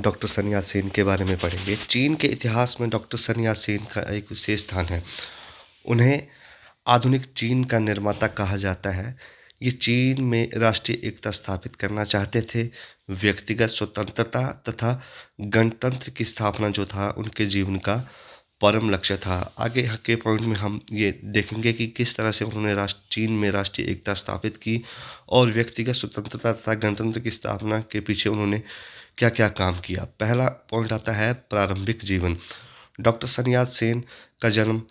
हम डॉक्टर सन यात-सेन के बारे में पढ़ेंगे। चीन के इतिहास में डॉक्टर सन यात-सेन का एक विशेष स्थान है। उन्हें आधुनिक चीन का निर्माता कहा जाता है। ये चीन में राष्ट्रीय एकता स्थापित करना चाहते थे। व्यक्तिगत स्वतंत्रता तथा गणतंत्र की स्थापना जो था उनके जीवन का परम लक्ष्य था। आगे के पॉइंट में हम ये देखेंगे कि किस तरह से उन्होंने चीन में राष्ट्रीय एकता स्थापित की और व्यक्तिगत स्वतंत्रता तथा गणतंत्र की स्थापना के पीछे उन्होंने क्या-क्या काम किया। पहला पॉइंट आता है प्रारंभिक जीवन। डॉक्टर सन यात-सेन का जन्म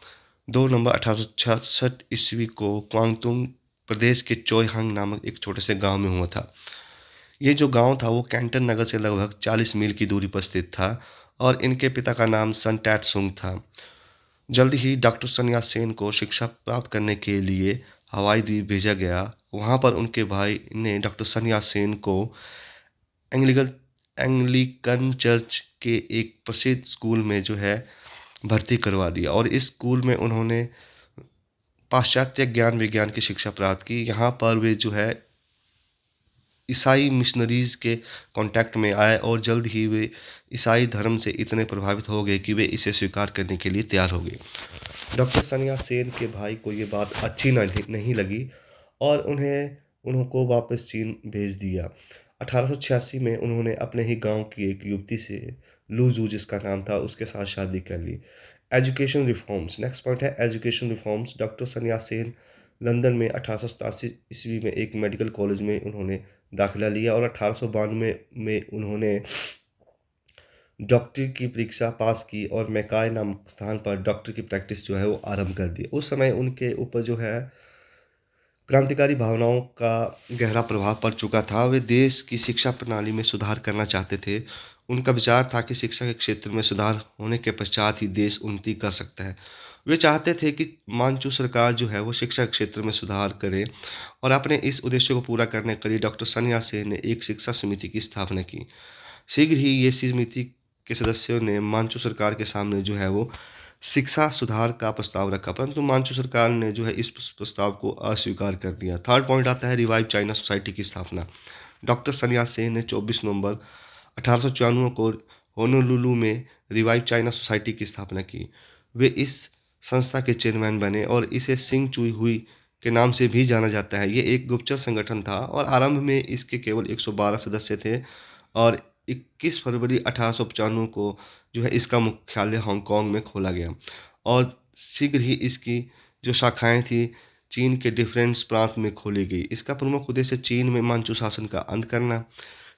2 नवंबर 1866 ईस्वी को क्वांगतुंग प्रदेश के चोइहांग नामक एक छोटे से गांव में हुआ था। ये जो गांव था वो कैंटन नगर से लगभग 40 मील की दूरी पर स्थित था और इनके पिता का नाम सन टैट-सुंग था। जल्द ही डॉक्टर सन यात-सेन को शिक्षा प्राप्त करने के लिए हवाई द्वीप भेजा गया। वहाँ पर उनके भाई ने डॉक्टर सन यात-सेन को एंग्लिकन एंग्लिकन चर्च के एक प्रसिद्ध स्कूल में जो है भर्ती करवा दिया और इस स्कूल में उन्होंने पाश्चात्य ज्ञान विज्ञान की शिक्षा प्राप्त की। यहाँ पर वे जो है ईसाई मिशनरीज़ के कांटेक्ट में आए और जल्द ही वे ईसाई धर्म से इतने प्रभावित हो गए कि वे इसे स्वीकार करने के लिए तैयार हो गए। डॉक्टर सन यात-सेन के भाई को ये बात अच्छी नहीं लगी और उनको वापस चीन भेज दिया। 1886 में उन्होंने अपने ही गांव की एक युवती से लू जू जिसका नाम था उसके साथ शादी कर ली। एजुकेशन रिफॉर्म्स, नेक्स्ट पॉइंट है एजुकेशन रिफॉर्म्स। डॉक्टर सन यात-सेन लंदन में 1887 ईस्वी में एक मेडिकल कॉलेज में उन्होंने दाखिला लिया और 1892 में उन्होंने डॉक्टरी की परीक्षा पास की और मैकाय नामक स्थान पर डॉक्टर की प्रैक्टिस जो है वो आरंभ कर दी। उस समय उनके ऊपर जो है क्रांतिकारी भावनाओं का गहरा प्रभाव पड़ चुका था। वे देश की शिक्षा प्रणाली में सुधार करना चाहते थे। उनका विचार था कि शिक्षा के क्षेत्र में सुधार होने के पश्चात ही देश उन्नति कर सकता है। वे चाहते थे कि मानचू सरकार जो है वो शिक्षा के क्षेत्र में सुधार करे और अपने इस उद्देश्य को पूरा करने के लिए डॉक्टर सन यात-सेन ने एक शिक्षा समिति की स्थापना की। शीघ्र ही ये समिति के सदस्यों ने मानचू सरकार के सामने जो है वो शिक्षा सुधार का प्रस्ताव रखा, परंतु मानचू सरकार ने जो है इस प्रस्ताव को अस्वीकार कर दिया। थर्ड पॉइंट आता है रिवाइव चाइना सोसाइटी की स्थापना। डॉक्टर सन यात-सेन ने 24 नवंबर 1894 को होनोलुलु में रिवाइव चाइना सोसाइटी की स्थापना की। वे इस संस्था के चेयरमैन बने और इसे सिंग चुई हुई के नाम से भी जाना जाता है। ये एक गुप्तचर संगठन था और आरंभ में इसके केवल 112 सदस्य थे और 21 फरवरी 1895 को जो है इसका मुख्यालय हांगकांग में खोला गया और शीघ्र ही इसकी जो शाखाएं थी चीन के डिफरेंट प्रांत में खोली गई। इसका प्रमुख उद्देश्य चीन में मानचू शासन का अंत करना,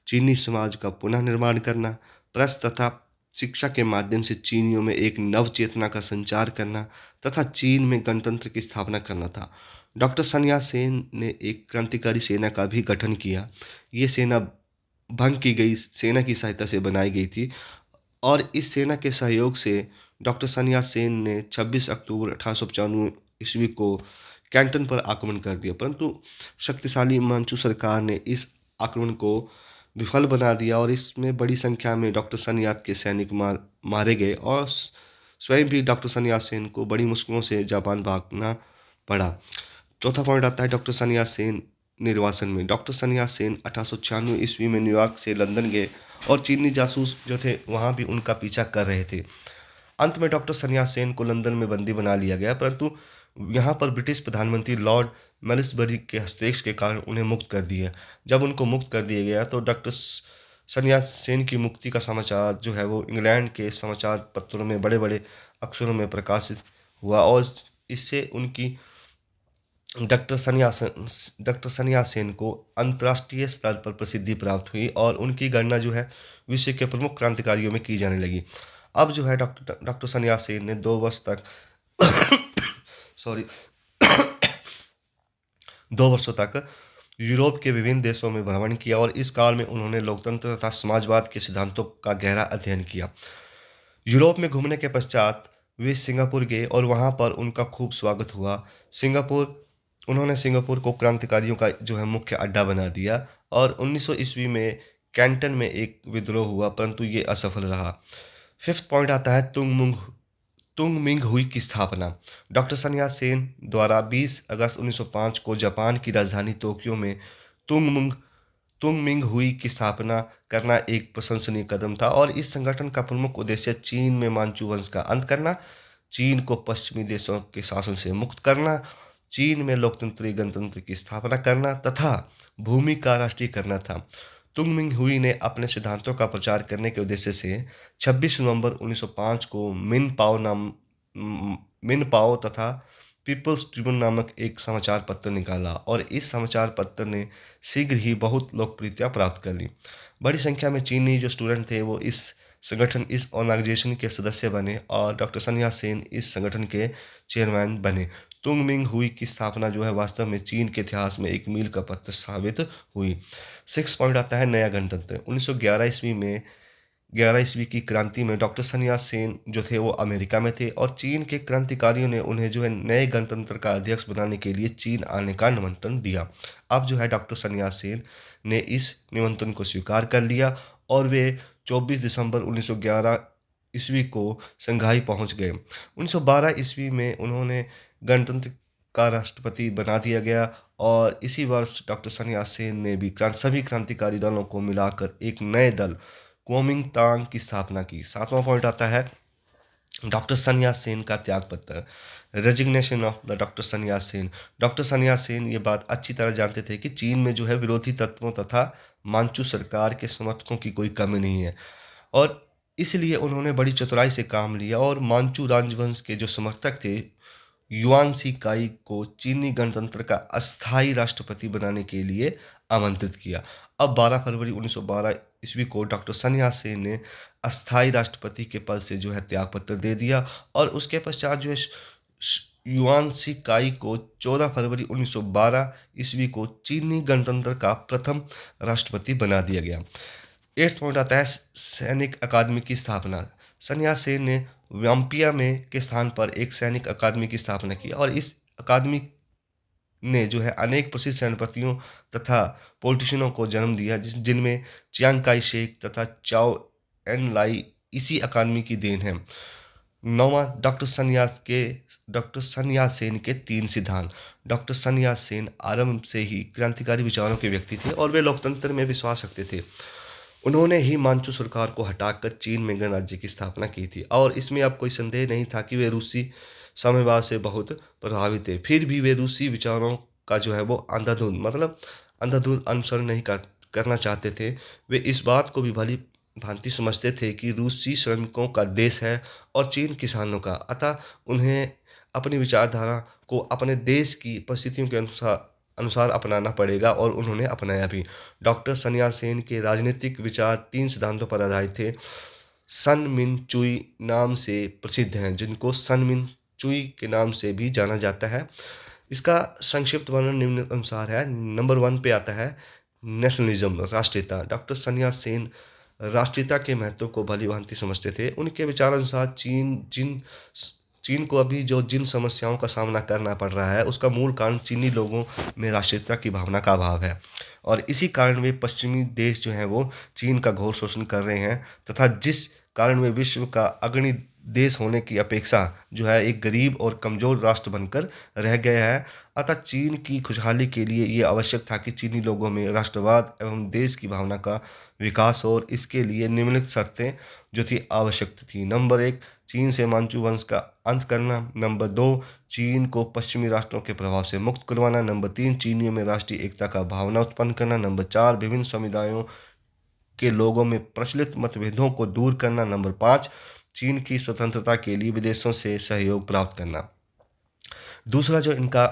चीनी समाज का पुनः निर्माण करना, प्रेस तथा शिक्षा के माध्यम से चीनियों में एक नव चेतना का संचार करना तथा चीन में गणतंत्र की स्थापना करना था। डॉक्टर सन यात-सेन ने एक क्रांतिकारी सेना का भी गठन किया। ये सेना भंग की गई सेना की सहायता से बनाई गई थी और इस सेना के सहयोग से डॉक्टर सन यात-सेन ने 26 अक्टूबर 1895 ईस्वी को कैंटन पर आक्रमण कर दिया, परंतु शक्तिशाली मानचू सरकार ने इस आक्रमण को विफल बना दिया और इसमें बड़ी संख्या में डॉक्टर सन यात के सैनिक मारे गए और स्वयं भी डॉक्टर सन यात-सेन को बड़ी मुश्किलों से जापान भागना पड़ा। चौथा पॉइंट आता है डॉक्टर सन यात-सेन निर्वासन में। डॉक्टर सन यात-सेन 1896 ईस्वी में न्यूयॉर्क से लंदन गए और चीनी जासूस जो थे वहाँ भी उनका पीछा कर रहे थे। अंत में डॉक्टर सन यात-सेन को लंदन में बंदी बना लिया गया, परंतु यहाँ पर ब्रिटिश प्रधानमंत्री लॉर्ड मेलिसबरी के हस्तक्षेप के कारण उन्हें मुक्त कर दिया। जब उनको मुक्त कर दिया गया तो डॉक्टर सन यात-सेन की मुक्ति का समाचार जो है वो इंग्लैंड के समाचार पत्रों में बड़े-बड़े अक्षरों में प्रकाशित हुआ और इससे उनकी डॉक्टर सन यात-सेन को अंतर्राष्ट्रीय स्तर पर प्रसिद्धि प्राप्त हुई और उनकी गणना जो है विश्व के प्रमुख क्रांतिकारियों में की जाने लगी। अब जो है डॉक्टर सन यात-सेन ने 2 वर्ष तक सॉरी 2 वर्षों तक यूरोप के विभिन्न देशों में भ्रमण किया और इस काल में उन्होंने लोकतंत्र तथा समाजवाद के सिद्धांतों का गहरा अध्ययन किया। यूरोप में घूमने के पश्चात वे सिंगापुर गए और वहाँ पर उनका खूब स्वागत हुआ। उन्होंने सिंगापुर को क्रांतिकारियों का जो है मुख्य अड्डा बना दिया और 1900 ईस्वी में कैंटन में एक विद्रोह हुआ, परंतु ये असफल रहा। फिफ्थ पॉइंट आता है तुंगमिंग हुई की स्थापना। डॉक्टर सन यात-सेन द्वारा 20 अगस्त 1905 को जापान की राजधानी टोक्यो में तुंग मिंग हुई की स्थापना करना एक प्रशंसनीय कदम था और इस संगठन का प्रमुख उद्देश्य चीन में मांचू वंश का अंत करना, चीन को पश्चिमी देशों के शासन से मुक्त करना, चीन में लोकतंत्री गणतंत्र की स्थापना करना तथा भूमि का राष्ट्रीय करना था। तुंग मिंग हुई ने अपने सिद्धांतों का प्रचार करने के उद्देश्य से 26 नवंबर 1905 को मिन पाओ तथा पीपल्स ट्रिब्यून नामक एक समाचार पत्र निकाला और इस समाचार पत्र ने शीघ्र ही बहुत लोकप्रियता प्राप्त कर ली। बड़ी संख्या में चीनी जो स्टूडेंट थे वो इस ऑर्गेनाइजेशन के सदस्य बने और डॉक्टर सन यात सेन इस संगठन के चेयरमैन बने। तुंग मिंग हुई की स्थापना जो है वास्तव में चीन के इतिहास में एक मील का पत्थर साबित हुई। 6 पॉइंट आता है नया गणतंत्र। 1911 ईस्वी की क्रांति में डॉक्टर सन यात सेन जो थे वो अमेरिका में थे और चीन के क्रांतिकारियों ने उन्हें जो है नए गणतंत्र का अध्यक्ष बनाने के लिए चीन आने का निमंत्रण दिया। अब जो है डॉक्टर सन यात सेन ने इस निमंत्रण को स्वीकार कर लिया और वे 24 दिसंबर 1911 ईस्वी को संघाई पहुंच गए। 1912 ईस्वी में उन्होंने गणतंत्र का राष्ट्रपति बना दिया गया और इसी वर्ष डॉक्टर सन यात सेन ने भी सभी क्रांतिकारी दलों को मिलाकर एक नए दल कुओमिंतांग की स्थापना की। 7वां पॉइंट आता है डॉक्टर सन यात सेन का त्याग पत्र, रेजिग्नेशन ऑफ द डॉक्टर सन यात सेन। डॉक्टर सन यात सेन ये बात अच्छी तरह जानते थे कि चीन में जो है विरोधी तत्वों तथा मांचू सरकार के समर्थकों की कोई कमी नहीं है और इसलिए उन्होंने बड़ी चतुराई से काम लिया और मांचू राजवंश के जो समर्थक थे युआन सी काई को चीनी गणतंत्र का अस्थायी राष्ट्रपति बनाने के लिए आमंत्रित किया। अब 12 फरवरी 1912 ईस्वी को डॉक्टर सन यात सेन ने अस्थायी राष्ट्रपति के पद से जो है त्यागपत्र दे दिया और उसके पश्चात जो है युआन सी काई को 14 फरवरी 1912 ईस्वी को चीनी गणतंत्र का प्रथम राष्ट्रपति बना दिया गया। 8 पॉइंट आता है सैनिक अकादमी की स्थापना। सन यात सेन ने वाम्पिया में के स्थान पर एक सैनिक अकादमी की स्थापना की और इस अकादमी ने जो है अनेक प्रसिद्ध सेनापतियों तथा पॉलिटिशियनों को जन्म दिया जिनमें चियांग काई शेक तथा चाओ एन लाई इसी अकादमी की देन है। 9वां डॉक्टर सन यात सेन के 3 सिद्धांत। डॉक्टर सन यात सेन आरंभ से ही क्रांतिकारी विचारों के व्यक्ति थे और वे लोकतंत्र में विश्वास रखते थे। उन्होंने ही मांचू सरकार को हटाकर चीन में गणराज्य की स्थापना की थी और इसमें अब कोई संदेह नहीं था कि वे रूसी साम्यवाद से बहुत प्रभावित थे। फिर भी वे रूसी विचारों का जो है वो अंधाधुंध अनुसरण नहीं करना चाहते थे। वे इस बात को भी भली भांति समझते थे कि रूसी श्रमिकों का देश है और चीन किसानों का, अतः उन्हें अपनी विचारधारा को अपने देश की परिस्थितियों के अनुसार अपनाना पड़ेगा और उन्होंने अपनाया भी। डॉक्टर सन यात सेन के राजनीतिक विचार 3 सिद्धांतों पर आधारित थे। सन मिन चुई नाम से प्रसिद्ध हैं जिनको सन मिन चुई के नाम से भी जाना जाता है। इसका संक्षिप्त वर्णन निम्न अनुसार है। नंबर 1 पे आता है नेशनलिज्म, राष्ट्रीयता। डॉक्टर सन यात सेन राष्ट्रीयता के महत्व को भली भांति समझते थे। उनके विचार अनुसार चीन को अभी जो जिन समस्याओं का सामना करना पड़ रहा है उसका मूल कारण चीनी लोगों में राष्ट्रीयता की भावना का अभाव है और इसी कारण वे पश्चिमी देश जो हैं वो चीन का घोर शोषण कर रहे हैं तथा जिस कारण वे विश्व का अग्रणी देश होने की अपेक्षा जो है एक गरीब और कमज़ोर राष्ट्र बनकर रह गया है। अतः चीन की खुशहाली के लिए ये आवश्यक था कि चीनी लोगों में राष्ट्रवाद एवं देश की भावना का विकास हो और इसके लिए निम्नलिखित शर्तें जो थी आवश्यक थी। नंबर 1, चीन से मांचू वंश का अंत करना। नंबर 2, चीन को पश्चिमी राष्ट्रों के प्रभाव से मुक्त करवाना। नंबर 3, चीनियों में राष्ट्रीय एकता का भावना उत्पन्न करना। नंबर 4, विभिन्न समुदायों के लोगों में प्रचलित मतभेदों को दूर करना। नंबर 5, चीन की स्वतंत्रता के लिए विदेशों से सहयोग प्राप्त करना। दूसरा जो इनका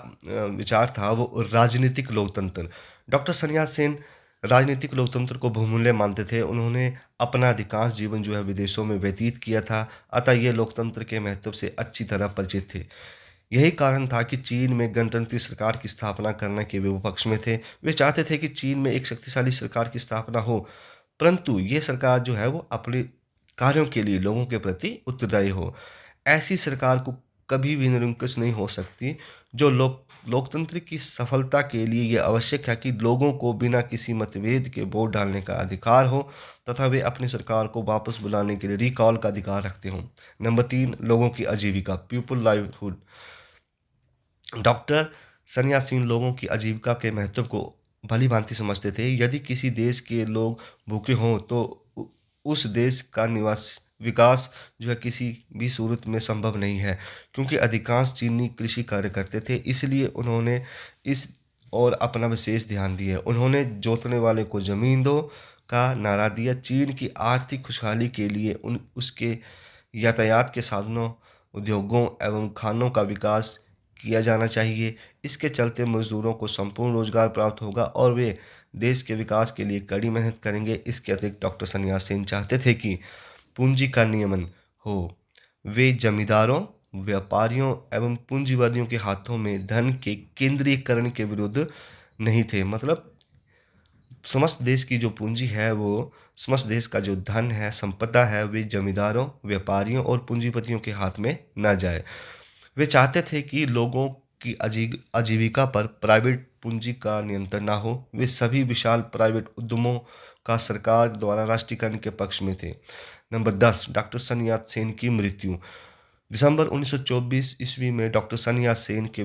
विचार था वो राजनीतिक लोकतंत्र। डॉक्टर सन यात सेन राजनीतिक लोकतंत्र को बहुमूल्य मानते थे। उन्होंने अपना अधिकांश जीवन जो है विदेशों में व्यतीत किया था, अतः ये लोकतंत्र के महत्व से अच्छी तरह परिचित थे। यही कारण था कि चीन में गणतंत्री सरकार की स्थापना करने के वे विपक्ष में थे। वे चाहते थे कि चीन में एक शक्तिशाली सरकार की स्थापना हो, परंतु ये सरकार जो है वो अपने कार्यों के लिए लोगों के प्रति उत्तरदायी हो। ऐसी सरकार को कभी भी निरंकुश नहीं हो सकती। जो लोकतंत्र की सफलता के लिए ये आवश्यक है कि लोगों को बिना किसी मतभेद के वोट डालने का अधिकार हो तथा वे अपनी सरकार को वापस बुलाने के लिए रिकॉल का अधिकार रखते हों। नंबर 3, लोगों की आजीविका, पीपल लाइवलीहुड। डॉक्टर सन यात सेन लोगों की आजीविका के महत्व को भली-भाँति समझते थे। यदि किसी देश के लोग भूखे हों तो उस देश का विकास जो है किसी भी सूरत में संभव नहीं है, क्योंकि अधिकांश चीनी कृषि कार्य करते थे। इसलिए उन्होंने इस और अपना विशेष ध्यान दिया। उन्होंने जोतने वाले को ज़मीन दो का नारा दिया। चीन की आर्थिक खुशहाली के लिए उसके यातायात के साधनों, उद्योगों एवं खानों का विकास किया जाना चाहिए। इसके चलते मज़दूरों को संपूर्ण रोज़गार प्राप्त होगा और वे देश के विकास के लिए कड़ी मेहनत करेंगे। इसके अतिरिक्त डॉक्टर सन्याल सेन चाहते थे कि पूंजी का नियमन हो। वे जमींदारों, व्यापारियों एवं पूंजीवादियों के हाथों में धन के केंद्रीयकरण के विरुद्ध नहीं थे। मतलब समस्त देश की जो पूंजी है, वो समस्त देश का जो धन है, संपदा है, वे जमींदारों, व्यापारियों और पूंजीपतियों के हाथ में ना जाए। वे चाहते थे कि लोगों की आजीविका पर प्राइवेट पूंजी का नियंत्रण ना हो। वे सभी विशाल प्राइवेट उद्यमों का सरकार द्वारा राष्ट्रीयकरण के पक्ष में थे। नंबर 10, डॉक्टर सन यात सेन की मृत्यु। दिसंबर 1924 ईस्वी में डॉक्टर सन यात सेन के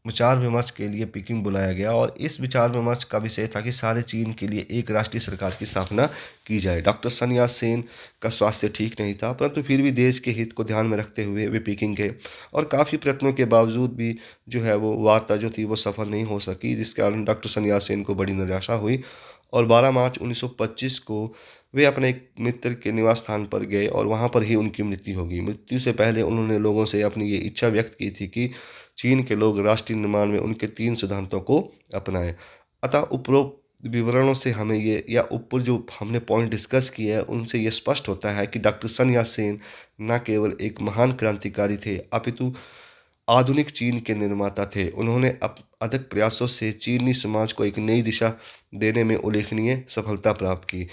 विचार विमर्श के लिए पीकिंग बुलाया गया और इस विचार विमर्श का विषय था कि सारे चीन के लिए एक राष्ट्रीय सरकार की स्थापना की जाए। डॉक्टर सन यात सेन का स्वास्थ्य ठीक नहीं था, परंतु फिर भी देश के हित को ध्यान में रखते हुए वे पीकिंग गए और काफ़ी प्रयत्नों के बावजूद भी जो है वो वार्ता जो थी वो सफल नहीं हो सकी, जिसके कारण डॉक्टर सन यात सेन को बड़ी निराशा हुई और 12 मार्च 1925 को वे अपने एक मित्र के निवास स्थान पर गए और वहाँ पर ही उनकी मृत्यु हो गई। मृत्यु से पहले उन्होंने लोगों से अपनी ये इच्छा व्यक्त की थी कि चीन के लोग राष्ट्रीय निर्माण में उनके 3 सिद्धांतों को अपनाएं। अतः उपरोक्त विवरणों से हमें ये या ऊपर जो हमने पॉइंट डिस्कस किए हैं उनसे ये स्पष्ट होता है कि डॉक्टर सन यात सेन न केवल एक महान क्रांतिकारी थे, अपितु आधुनिक चीन के निर्माता थे। उन्होंने अथक प्रयासों से चीनी समाज को एक नई दिशा देने में उल्लेखनीय सफलता प्राप्त की।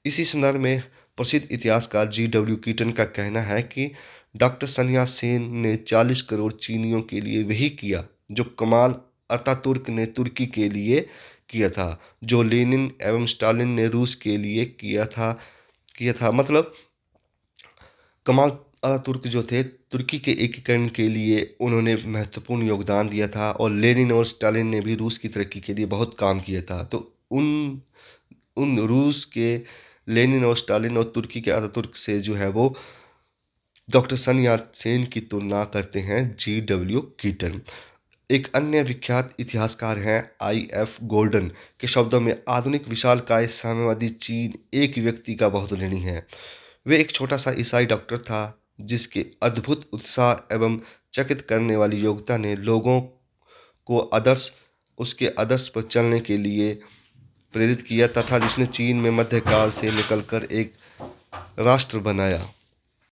इसी संदर्भ में प्रसिद्ध इतिहासकार जी.डब्ल्यू. कीटन का कहना है कि डॉक्टर सन यात सेन ने 40 करोड़ चीनियों के लिए वही किया जो कमाल अतातुर्क ने तुर्की के लिए किया था, जो लेनिन एवं स्टालिन ने रूस के लिए किया था। मतलब कमाल अतातुर्क जो थे, तुर्की के एकीकरण के लिए उन्होंने महत्वपूर्ण योगदान दिया था और लेनिन और स्टालिन ने भी रूस की तरक्की के लिए बहुत काम किया था। तो उन उन रूस के लेनिन और स्टालिन और तुर्की के अतातुर्क से जो है वो डॉक्टर सन यात सेन की तुलना करते हैं जी.डब्ल्यू. कीटन। एक अन्य विख्यात इतिहासकार हैं आई.एफ. गोल्डन के शब्दों में, आधुनिक विशालकाय साम्यवादी चीन एक व्यक्ति का बहुत ऋणी है। वे एक छोटा सा ईसाई डॉक्टर था जिसके अद्भुत उत्साह एवं चकित करने वाली योग्यता ने लोगों को उसके आदर्श पर चलने के लिए प्रेरित किया तथा जिसने चीन में मध्यकाल से निकलकर एक राष्ट्र बनाया।